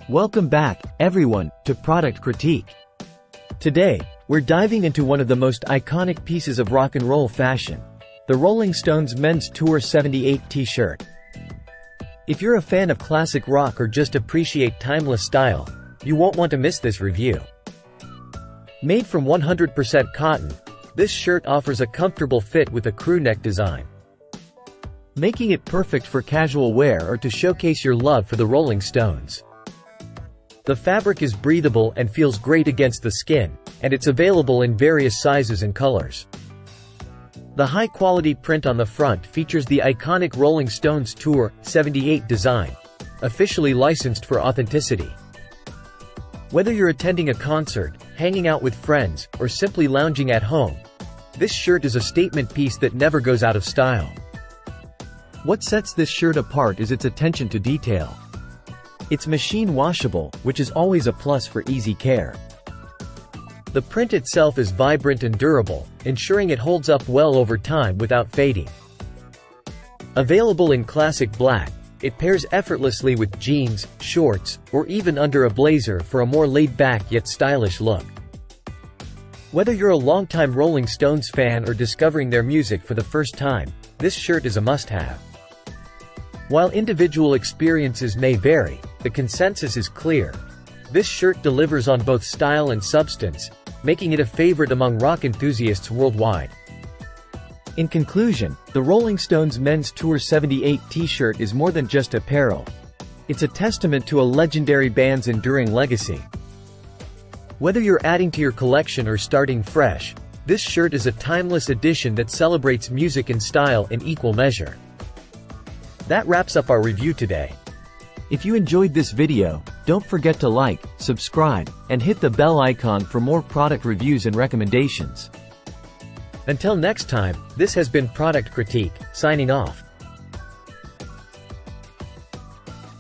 Welcome back, everyone, to Product Critique. Today, we're diving into one of the most iconic pieces of rock and roll fashion, the Rolling Stones Men's Tour 78 t-shirt. If you're a fan of classic rock or just appreciate timeless style, you won't want to miss this review. Made from 100% cotton, this shirt offers a comfortable fit with a crew neck design, making it perfect for casual wear or to showcase your love for the Rolling Stones. The fabric is breathable and feels great against the skin, and it's available in various sizes and colors. The high-quality print on the front features the iconic Rolling Stones Tour 78 design, officially licensed for authenticity. Whether you're attending a concert, hanging out with friends, or simply lounging at home, this shirt is a statement piece that never goes out of style. What sets this shirt apart is its attention to detail. It's machine washable, which is always a plus for easy care. The print itself is vibrant and durable, ensuring it holds up well over time without fading. Available in classic black, it pairs effortlessly with jeans, shorts, or even under a blazer for a more laid-back yet stylish look. Whether you're a longtime Rolling Stones fan or discovering their music for the first time, this shirt is a must-have. While individual experiences may vary, the consensus is clear. This shirt delivers on both style and substance, making it a favorite among rock enthusiasts worldwide. In conclusion, the Rolling Stones Men's Tour 78 t-shirt is more than just apparel. It's a testament to a legendary band's enduring legacy. Whether you're adding to your collection or starting fresh, this shirt is a timeless addition that celebrates music and style in equal measure. That wraps up our review today. If you enjoyed this video, don't forget to like, subscribe, and hit the bell icon for more product reviews and recommendations. Until next time, this has been Product Critique, signing off.